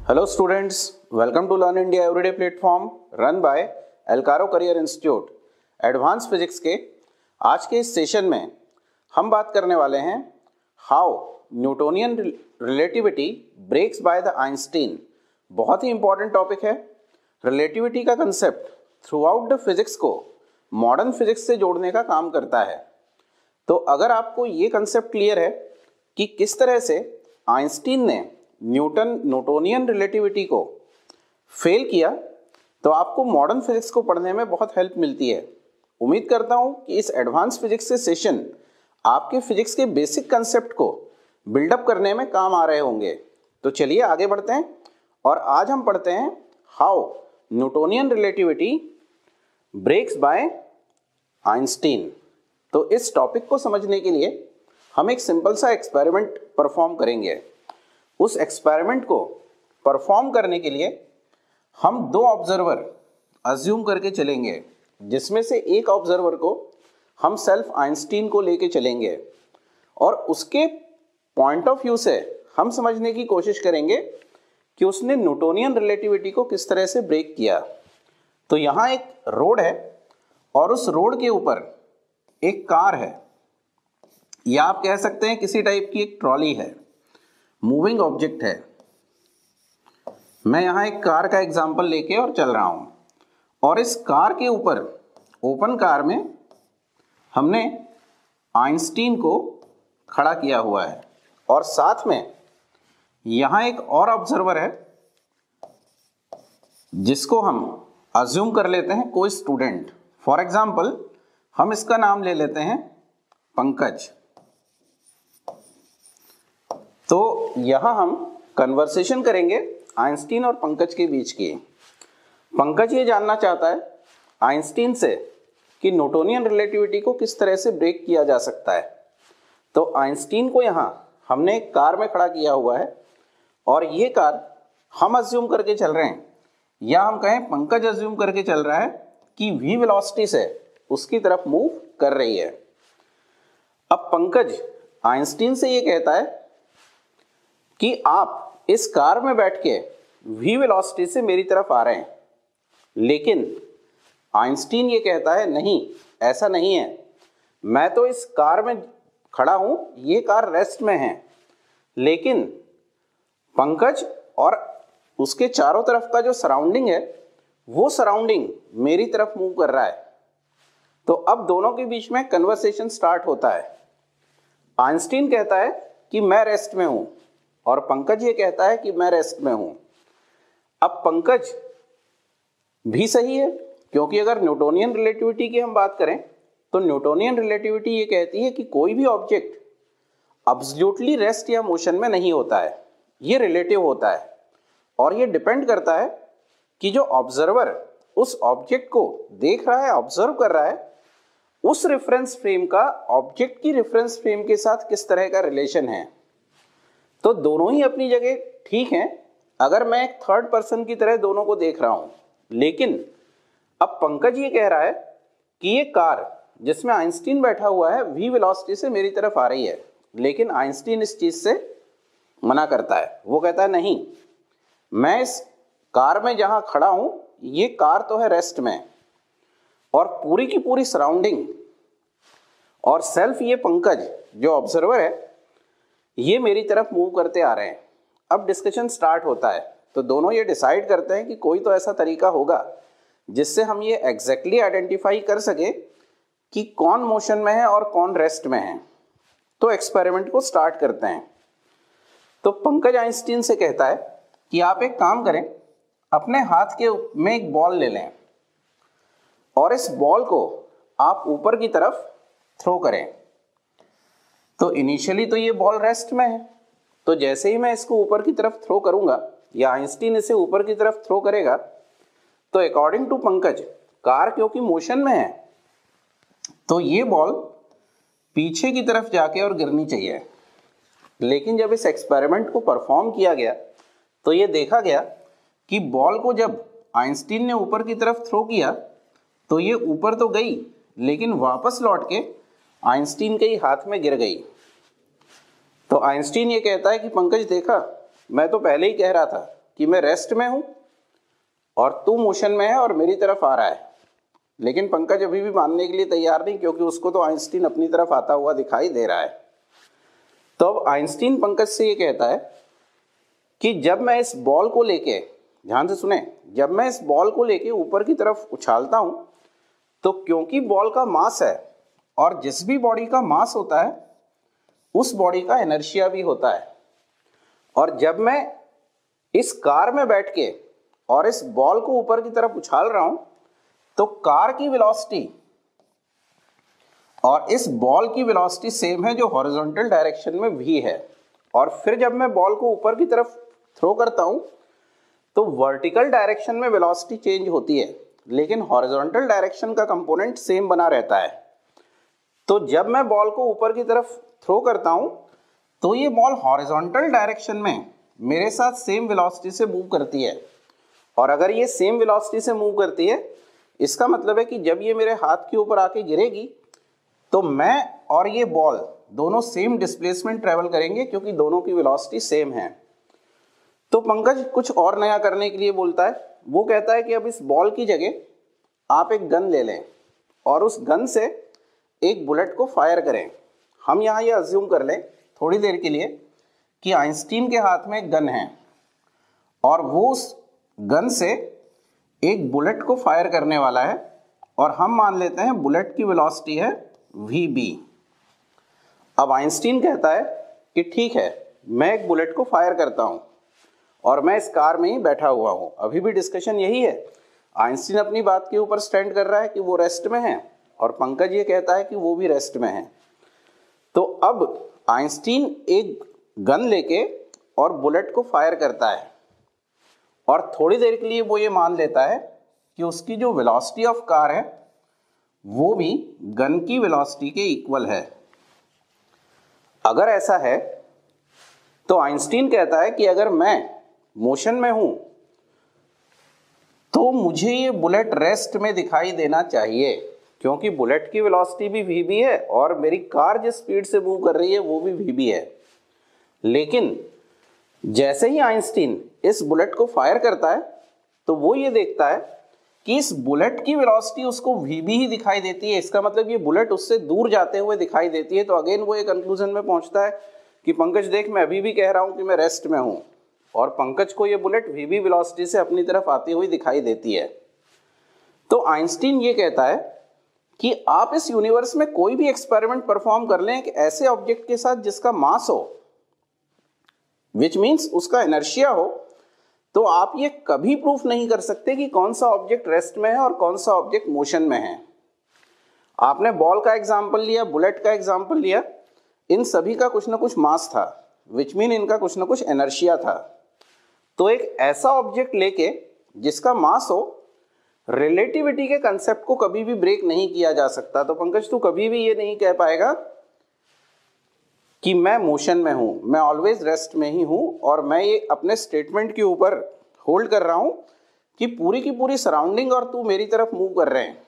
Hello students, welcome to Learn India Everyday platform run by Elcaro Career Institute। Advance physics के आज के इस session में हम बात करने वाले हैं how Newtonian relativity breaks by the Einstein. बहुत ही इंपॉर्टेंट टॉपिक है। रिलेटिविटी का concept throughout the physics को मॉडर्न फिजिक्स से जोड़ने का काम करता है। तो अगर आपको ये कंसेप्ट क्लियर है कि किस तरह से आइंस्टीन ने न्यूटोनियन रिलेटिविटी को फेल किया, तो आपको मॉडर्न फिजिक्स को पढ़ने में बहुत हेल्प मिलती है। उम्मीद करता हूँ कि इस एडवांस फिजिक्स से सेशन आपके फिजिक्स के बेसिक कंसेप्ट को बिल्डअप करने में काम आ रहे होंगे। तो चलिए आगे बढ़ते हैं और आज हम पढ़ते हैं how Newtonian relativity breaks by Einstein. तो इस टॉपिक को समझने के लिए हम एक सिंपल सा एक्सपेरिमेंट परफॉर्म करेंगे। उस एक्सपेरिमेंट को परफॉर्म करने के लिए हम दो ऑब्जर्वर अज्यूम करके चलेंगे, जिसमें से एक ऑब्जर्वर को हम सेल्फ आइंस्टीन को लेके चलेंगे और उसके पॉइंट ऑफ व्यू से हम समझने की कोशिश करेंगे कि उसने न्यूटोनियन रिलेटिविटी को किस तरह से ब्रेक किया। तो यहाँ एक रोड है और उस रोड के ऊपर एक कार है, या आप कह सकते हैं किसी टाइप की एक ट्रॉली है, मूविंग ऑब्जेक्ट है। मैं यहाँ एक कार का एग्जांपल लेके और चल रहा हूँ और इस कार के ऊपर ओपन कार में हमने आइंस्टीन को खड़ा किया हुआ है और साथ में यहाँ एक और ऑब्जर्वर है जिसको हम अज्यूम कर लेते हैं कोई स्टूडेंट। फॉर एग्जांपल हम इसका नाम ले लेते हैं पंकज। तो यहाँ हम कन्वर्सेशन करेंगे आइंस्टीन और पंकज के बीच की। पंकज ये जानना चाहता है आइंस्टीन से कि न्यूटोनियन रिलेटिविटी को किस तरह से ब्रेक किया जा सकता है। तो आइंस्टीन को यहाँ हमने एक कार में खड़ा किया हुआ है और ये कार हम अज्यूम करके चल रहे हैं, या हम कहें पंकज अज्यूम करके चल रहा है कि v वेलोसिटी से उसकी तरफ मूव कर रही है। अब पंकज आइंस्टीन से ये कहता है कि आप इस कार में बैठ के v वेलोसिटी से मेरी तरफ आ रहे हैं, लेकिन आइंस्टीन ये कहता है नहीं, ऐसा नहीं है, मैं तो इस कार में खड़ा हूं, ये कार रेस्ट में है, लेकिन पंकज और उसके चारों तरफ का जो सराउंडिंग है वो सराउंडिंग मेरी तरफ मूव कर रहा है। तो अब दोनों के बीच में कन्वर्सेशन स्टार्ट होता है। आइंस्टीन कहता है कि मैं रेस्ट में हूं और पंकज ये कहता है कि मैं रेस्ट में हूं। अब पंकज भी सही है, क्योंकि अगर न्यूटोनियन रिलेटिविटी की हम बात करें तो न्यूटोनियन रिलेटिविटी ये कहती है कि कोई भी ऑब्जेक्ट अब्सोल्युटली रेस्ट या मोशन में नहीं होता है, ये रिलेटिव होता है और ये डिपेंड करता है कि जो ऑब्जर्वर उस ऑब्जेक्ट को देख रहा है, ऑब्जर्व कर रहा है, उस रेफरेंस फ्रेम का ऑब्जेक्ट की रेफरेंस फ्रेम के साथ किस तरह का रिलेशन है। तो दोनों ही अपनी जगह ठीक हैं अगर मैं एक थर्ड पर्सन की तरह दोनों को देख रहा हूं, लेकिन अब पंकज ये कह रहा है कि ये कार जिसमें आइंस्टीन बैठा हुआ है v वेलोसिटी से मेरी तरफ आ रही है, लेकिन आइंस्टीन इस चीज से मना करता है। वो कहता है नहीं, मैं इस कार में जहां खड़ा हूं ये कार तो है रेस्ट में और पूरी की पूरी सराउंडिंग और सेल्फ ये पंकज जो ऑब्जर्वर है ये मेरी तरफ मूव करते आ रहे हैं। अब डिस्कशन स्टार्ट होता है, तो दोनों ये डिसाइड करते हैं कि कोई तो ऐसा तरीका होगा जिससे हम ये एग्जैक्टली आइडेंटिफाई कर सके कि कौन मोशन में है और कौन रेस्ट में है। तो एक्सपेरिमेंट को स्टार्ट करते हैं। तो पंकज आइंस्टीन से कहता है कि आप एक काम करें, अपने हाथ के में एक बॉल ले लें और इस बॉल को आप ऊपर की तरफ थ्रो करें। तो इनिशियली तो ये बॉल रेस्ट में है, तो जैसे ही मैं इसको ऊपर की तरफ थ्रो करूंगा या आइंस्टीन इसे ऊपर की तरफ थ्रो करेगा, तो अकॉर्डिंग टू पंकज कार क्योंकि मोशन में है तो ये बॉल पीछे की तरफ जाके और गिरनी चाहिए। लेकिन जब इस एक्सपेरिमेंट को परफॉर्म किया गया तो ये देखा गया कि बॉल को जब आइंस्टीन ने ऊपर की तरफ थ्रो किया तो ये ऊपर तो गई, लेकिन वापस लौट के आइंस्टीन के ही हाथ में गिर गई। तो आइंस्टीन ये कहता है कि पंकज देखा, मैं तो पहले ही कह रहा था कि मैं रेस्ट में हूं और तू मोशन में है और मेरी तरफ आ रहा है, लेकिन पंकज अभी भी मानने के लिए तैयार नहीं, क्योंकि उसको तो आइंस्टीन अपनी तरफ आता हुआ दिखाई दे रहा है। तो अब आइंस्टीन पंकज से ये कहता है कि जब मैं इस बॉल को लेके, ध्यान से सुने, जब मैं इस बॉल को लेके ऊपर की तरफ उछालता हूं तो क्योंकि बॉल का मास है और जिस भी बॉडी का मास होता है उस बॉडी का इनर्शिया भी होता है, और जब मैं इस कार में बैठ के और इस बॉल को ऊपर की तरफ उछाल रहा हूं तो कार की वेलोसिटी और इस बॉल की वेलोसिटी सेम है जो हॉरिजॉन्टल डायरेक्शन में v है। और फिर जब मैं बॉल को ऊपर की तरफ थ्रो करता हूं तो वर्टिकल डायरेक्शन में वेलोसिटी चेंज होती है, लेकिन हॉरिजॉन्टल डायरेक्शन का कंपोनेंट सेम बना रहता है। तो जब मैं बॉल को ऊपर की तरफ थ्रो करता हूं तो ये बॉल हॉरिजॉन्टल डायरेक्शन में मेरे साथ सेम वेलोसिटी से मूव करती है, और अगर ये सेम वेलोसिटी से मूव करती है इसका मतलब है कि जब ये मेरे हाथ के ऊपर आके गिरेगी तो मैं और ये बॉल दोनों सेम डिस्प्लेसमेंट ट्रेवल करेंगे, क्योंकि दोनों की वेलोसिटी सेम है। तो पंकज कुछ और नया करने के लिए बोलता है, वो कहता है कि अब इस बॉल की जगह आप एक गन ले लें और उस गन से एक बुलेट को फायर करें। हम यहाँ ये अज्यूम कर लें थोड़ी देर के लिए कि आइंस्टीन के हाथ में एक गन है और वो उस गन से एक बुलेट को फायर करने वाला है, और हम मान लेते हैं बुलेट की वेलोसिटी है vb। अब आइंस्टीन कहता है कि ठीक है, मैं एक बुलेट को फायर करता हूं और मैं इस कार में ही बैठा हुआ हूं। अभी भी डिस्कशन यही है, आइंस्टीन अपनी बात के ऊपर स्टैंड कर रहा है कि वो रेस्ट में है और पंकज ये कहता है कि वो भी रेस्ट में है। तो अब आइंस्टीन एक गन लेके और बुलेट को फायर करता है और थोड़ी देर के लिए वो ये मान लेता है कि उसकी जो वेलोसिटी ऑफ कार है वो भी गन की वेलोसिटी के इक्वल है। अगर ऐसा है तो आइंस्टीन कहता है कि अगर मैं मोशन में हूं तो मुझे ये बुलेट रेस्ट में दिखाई देना चाहिए, क्योंकि बुलेट की वेलोसिटी भी vb है और मेरी कार जिस स्पीड से मूव कर रही है वो भी vb है। लेकिन जैसे ही आइंस्टीन इस बुलेट को फायर करता है तो वो ये देखता है कि इस बुलेट की वेलोसिटी उसको vb ही दिखाई देती है, इसका मतलब ये बुलेट उससे दूर जाते हुए दिखाई देती है। तो अगेन वो एक कंक्लूजन में पहुंचता है कि पंकज देख, मैं अभी भी कह रहा हूं कि मैं रेस्ट में हूं और पंकज को ये बुलेट vb वेलोसिटी से अपनी तरफ आती हुई दिखाई देती है। तो आइंस्टीन ये कहता है कि आप इस यूनिवर्स में कोई भी एक्सपेरिमेंट परफॉर्म कर लें एक ऐसे ऑब्जेक्ट के साथ जिसका मास हो, विच मीन्स उसका इनर्शिया हो, तो आप ये कभी प्रूफ नहीं कर सकते कि कौन सा ऑब्जेक्ट रेस्ट में है और कौन सा ऑब्जेक्ट मोशन में है। आपने बॉल का एग्जांपल लिया, बुलेट का एग्जांपल लिया, इन सभी का कुछ ना कुछ मास था, विच मीन इनका कुछ ना कुछ एनर्शिया था। तो एक ऐसा ऑब्जेक्ट लेके जिसका मास हो, रिलेटिविटी के कंसेप्ट को कभी भी ब्रेक नहीं किया जा सकता। तो पंकज तू कभी भी ये नहीं कह पाएगा कि मैं मोशन में हूं, मैं ऑलवेज रेस्ट में ही हूं, और मैं ये अपने स्टेटमेंट के ऊपर होल्ड कर रहा हूं कि पूरी की पूरी सराउंडिंग और तू मेरी तरफ मूव कर रहे हैं।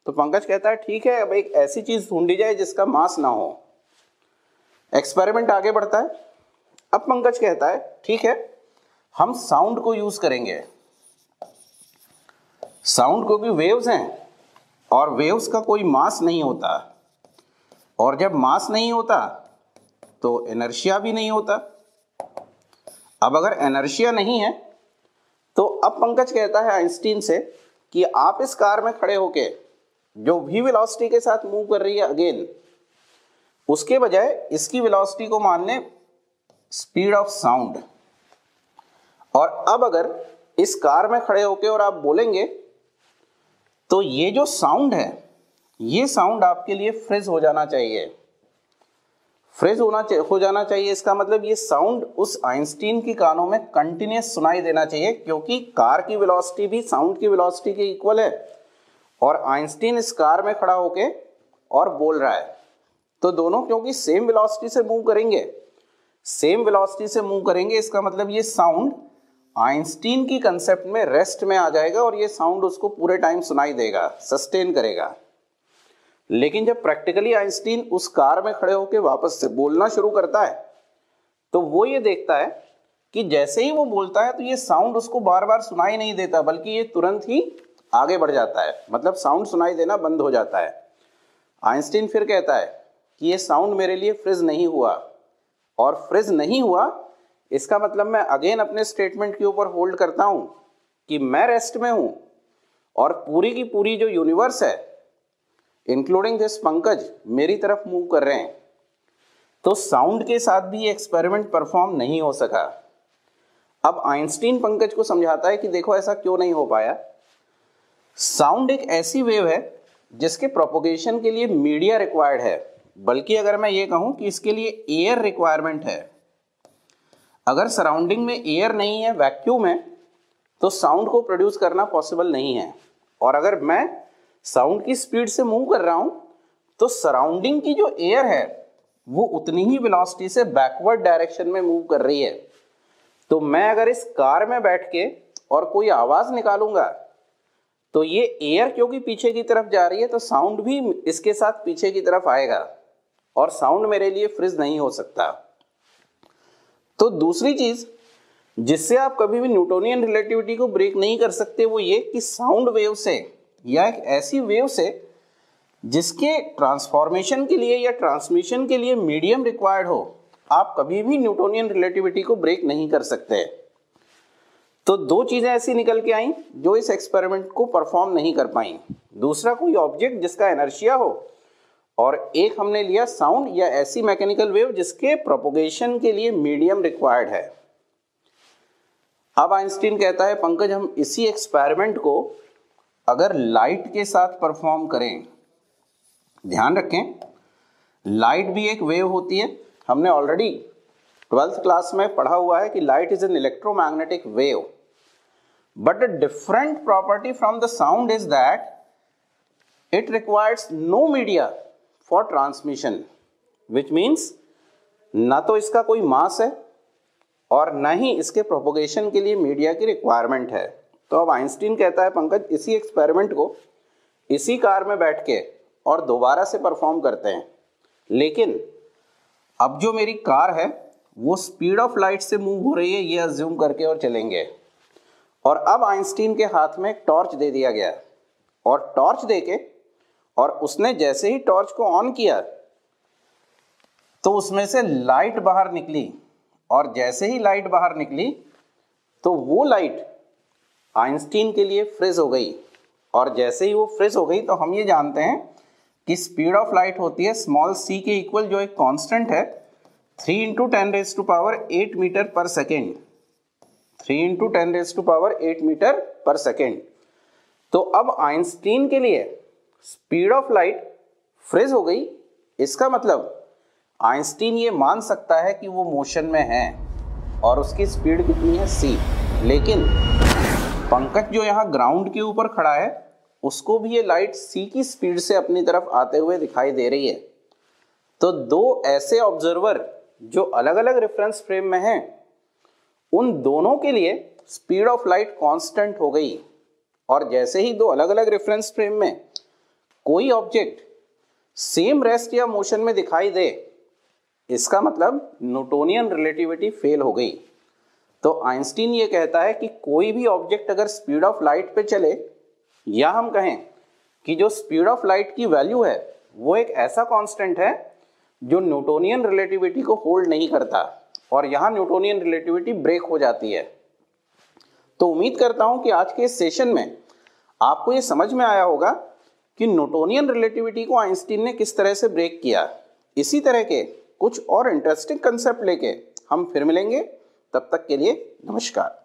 तो पंकज कहता है ठीक है, अब एक ऐसी चीज ढूंढी जाए जिसका मास ना हो। एक्सपेरिमेंट आगे बढ़ता है। अब पंकज कहता है ठीक है, हम साउंड को यूज करेंगे। साउंड क्योंकि वेव्स हैं और वेव्स का कोई मास नहीं होता, और जब मास नहीं होता तो इनर्शिया भी नहीं होता। अब अगर इनर्शिया नहीं है तो अब पंकज कहता है आइंस्टीन से कि आप इस कार में खड़े होके जो भी वेलोसिटी के साथ मूव कर रही है अगेन, उसके बजाय इसकी वेलोसिटी को मान लें स्पीड ऑफ साउंड। और अब अगर इस कार में खड़े होके और आप बोलेंगे तो ये जो साउंड है, ये साउंड आपके लिए फ्रीज हो जाना चाहिए। फ्रीज हो जाना चाहिए, इसका मतलब ये साउंड उस आइंस्टीन की कानों में कंटिन्यूस सुनाई देना चाहिए, क्योंकि कार की वेलोसिटी भी साउंड की वेलोसिटी के इक्वल है और आइंस्टीन इस कार में खड़ा होके और बोल रहा है। तो दोनों क्योंकि सेम वेलोसिटी से मूव करेंगे, इसका मतलब ये साउंड आइंस्टीन की कंसेप्ट में रेस्ट में आ जाएगा और ये साउंड उसको पूरे टाइम सुनाई देगा, सस्टेन करेगा। लेकिन जब प्रैक्टिकली आइंस्टीन उस कार में खड़े होकर वापस से बोलना शुरू करता है तो वो ये देखता है कि जैसे ही वो बोलता है तो ये साउंड उसको बार बार सुनाई नहीं देता, बल्कि ये तुरंत ही आगे बढ़ जाता है, मतलब साउंड सुनाई देना बंद हो जाता है। आइंस्टीन फिर कहता है कि ये साउंड मेरे लिए फ्रीज नहीं हुआ, और फ्रीज नहीं हुआ इसका मतलब मैं अगेन अपने स्टेटमेंट के ऊपर होल्ड करता हूं कि मैं रेस्ट में हूं और पूरी की पूरी जो यूनिवर्स है इंक्लूडिंग दिस पंकज मेरी तरफ मूव कर रहे हैं। तो साउंड के साथ भी ये एक्सपेरिमेंट परफॉर्म नहीं हो सका। अब आइंस्टीन पंकज को समझाता है कि देखो ऐसा क्यों नहीं हो पाया। साउंड एक ऐसी वेव है जिसके प्रोपोगेशन के लिए मीडिया रिक्वायर्ड है, बल्कि अगर मैं ये कहूं कि इसके लिए एयर रिक्वायरमेंट है। अगर सराउंडिंग में एयर नहीं है, वैक्यूम है, तो साउंड को प्रोड्यूस करना पॉसिबल नहीं है। और अगर मैं साउंड की स्पीड से मूव कर रहा हूं तो सराउंडिंग की जो एयर है वो उतनी ही वेलोसिटी से बैकवर्ड डायरेक्शन में मूव कर रही है। तो मैं अगर इस कार में बैठ के और कोई आवाज निकालूंगा तो ये एयर क्योंकि पीछे की तरफ जा रही है तो साउंड भी इसके साथ पीछे की तरफ आएगा, और साउंड मेरे लिए फ्रीज नहीं हो सकता। तो दूसरी चीज जिससे आप कभी भी न्यूटोनियन रिलेटिविटी को ब्रेक नहीं कर सकते वो ये कि साउंड वेव से या एक ऐसी वेव से जिसके ट्रांसफॉर्मेशन के लिए या ट्रांसमिशन के लिए मीडियम रिक्वायर्ड हो, आप कभी भी न्यूटोनियन रिलेटिविटी को ब्रेक नहीं कर सकते। तो दो चीजें ऐसी निकल के आई जो इस एक्सपेरिमेंट को परफॉर्म नहीं कर पाई। दूसरा कोई ऑब्जेक्ट जिसका इनर्शिया हो, और एक हमने लिया साउंड या ऐसी मैकेनिकल वेव जिसके प्रोपोगेशन के लिए मीडियम रिक्वायर्ड है। अब आइंस्टीन कहता है पंकज हम इसी एक्सपेरिमेंट को अगर लाइट के साथ परफॉर्म करें। ध्यान रखें लाइट भी एक वेव होती है। हमने ऑलरेडी 12th क्लास में पढ़ा हुआ है कि light is an electromagnetic wave, but a different property from the sound is that it requires no media for transmission, which means ना तो इसका कोई मास है और ना ही इसके प्रोपोगेशन के लिए मीडिया की रिक्वायरमेंट है। तो अब आइंस्टीन कहता है पंकज इसी एक्सपेरिमेंट को इसी कार में बैठ के और दोबारा से परफॉर्म करते हैं, लेकिन अब जो मेरी कार है वो स्पीड ऑफ लाइट से मूव हो रही है ये अज्यूम करके और चलेंगे। और अब आइंस्टीन के हाथ में एक टॉर्च दे दिया गया, और टॉर्च देके और उसने जैसे ही टॉर्च को ऑन किया तो उसमें से लाइट बाहर निकली, और जैसे ही लाइट बाहर निकली तो वो लाइट आइंस्टीन के लिए फ्रीज हो गई। और जैसे ही वो फ्रीज हो गई तो हम ये जानते हैं कि स्पीड ऑफ लाइट होती है स्मॉल c के इक्वल जो एक कांस्टेंट है 3 × 10⁸ मीटर पर सेकेंड, 3 × 10⁸ मीटर पर सेकेंड। तो अब आइंस्टीन के लिए स्पीड ऑफ लाइट फ्रीज हो गई। इसका मतलब आइंस्टीन ये मान सकता है कि वो मोशन में है और उसकी स्पीड कितनी है c। लेकिन पंकज जो यहाँ ग्राउंड के ऊपर खड़ा है उसको भी ये लाइट c की स्पीड से अपनी तरफ आते हुए दिखाई दे रही है। तो दो ऐसे ऑब्जर्वर जो अलग अलग रेफरेंस फ्रेम में हैं उन दोनों के लिए स्पीड ऑफ लाइट कांस्टेंट हो गई। और जैसे ही दो अलग अलग रेफरेंस फ्रेम में कोई ऑब्जेक्ट सेम रेस्ट या मोशन में दिखाई दे, इसका मतलब न्यूटोनियन रिलेटिविटी फेल हो गई। तो आइंस्टीन ये कहता है कि कोई भी ऑब्जेक्ट अगर स्पीड ऑफ लाइट पे चले, या हम कहें कि जो स्पीड ऑफ लाइट की वैल्यू है वो एक ऐसा कांस्टेंट है जो न्यूटोनियन रिलेटिविटी को होल्ड नहीं करता, और यहाँ न्यूटोनियन रिलेटिविटी ब्रेक हो जाती है। तो उम्मीद करता हूँ कि आज के इस सेशन में आपको ये समझ में आया होगा कि न्यूटोनियन रिलेटिविटी को आइंस्टीन ने किस तरह से ब्रेक किया। इसी तरह के कुछ और इंटरेस्टिंग कंसेप्ट लेके हम फिर मिलेंगे। तब तक के लिए नमस्कार।